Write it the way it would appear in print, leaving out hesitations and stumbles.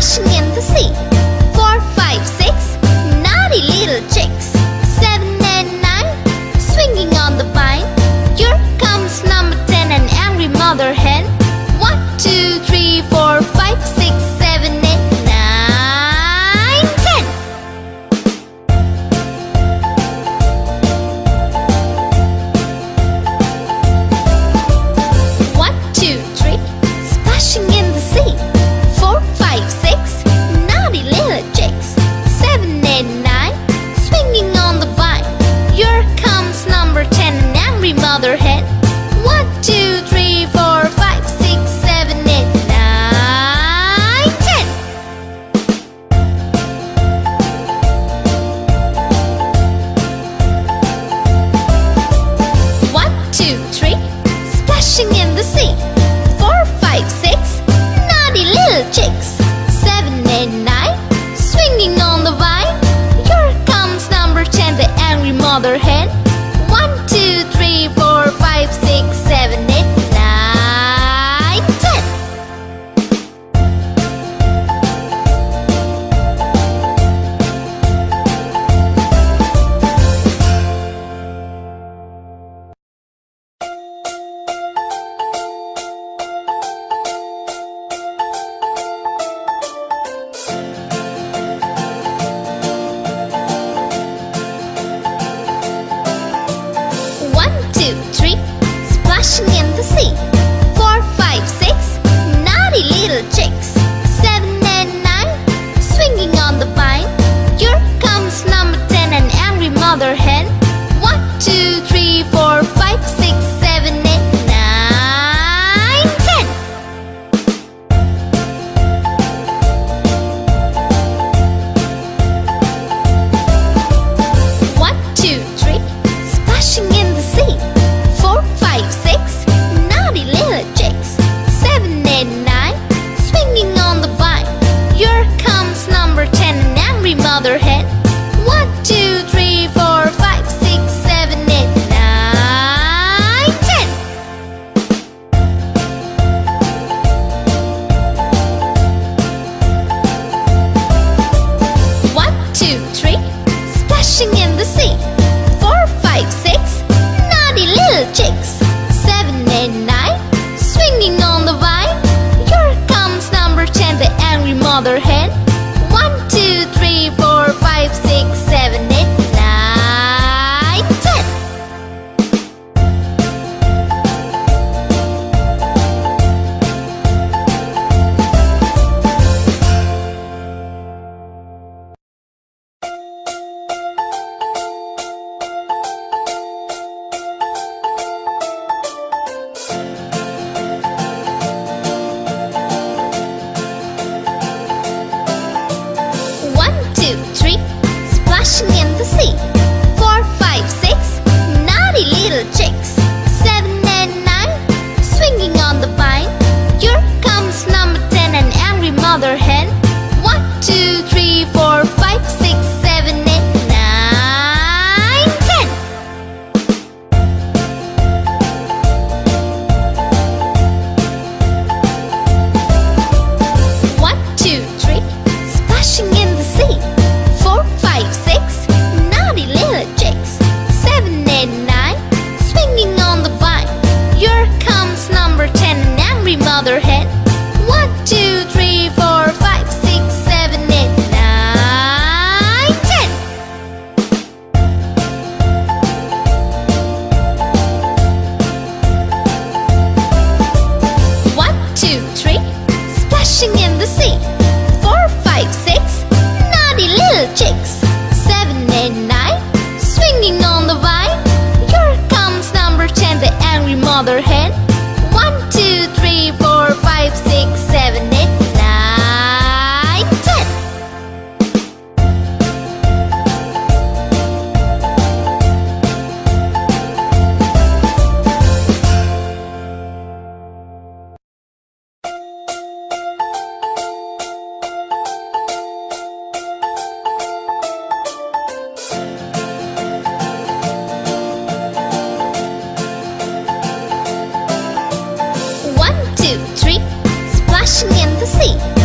splashing in the sea. 4, 5, 6, naughty little chicks. 7 and 9, swinging on the vine. Here comes number 10, an angry mother hen. 1, 2, 3, 4, 5, 6, 7, 8, 9, 10. 1, 2, 3, splashing in the sea. 4, 5, 6, naughty little chicks. 7, 8, 9, swinging on the vine. Here comes number 10, an angry mother hen. 1, 2, 3, 4, 5, 6, 7, 8, 9, 10. 1, 2, 3, splashing in the sea. 4, 5, 6, naughty little chicks. 7, 8, 9, swinging on the vine. Here comes number 10, the angry mother hen. 1, 2, 3, 4, 5, 6, 7, 8, 9, 10. 1, 2, 3, splashing in the sea. 4, 5, 6, naughty little chicks. 7 and 9, swinging on the vine. Here comes number 10, an angry mother hen. 1, 2, 3, 4, 5, 6, 7, 8, 9, 10. 1, 2, 3, splashing in the sea. 4, 5, 6, naughty little chicks. 7, 8, 9, swinging on the vine. Here comes number 10, an angry mother hen. 1, 2, 3, 4, 5, 6, 7, 8, 9, 10. 1, 2, 3, splashing in the sea. 4, 5, 6, naughty little chicks. 7, 8, 9, swinging on the vine. Here comes number 10, the angry mother hen. 1, 2, 3, 4, 5, 6, 7, 8, 9, 10. 1, 2, 3, splashing in the sea. 4, 5, 6, naughty little chicks. 7 and 9, swinging on the vine. Here comes number 10, an angry mother hen. 1, 2, 3, 4, 5, 6, 7, 8, 9, 10. 1, 2, 3, splashing in the sea. 4, 5, 6, naughty little chicks. 7, 8, 9, swinging on the vine. Here comes number 10, an angry mother hen. 1, 2, 3, 4, 5, 6, 7, 8, 9, 10. 1, 2, 3, splashing in the sea. 4, 5, 6, naughty little chicks. 7, 8, 9, swinging on the vine. Here comes number 10, the angry mother hen. 1, 2, 3, 4, 5, 6, 7, 8, 9, 10. 2, 3, splashing in the sea.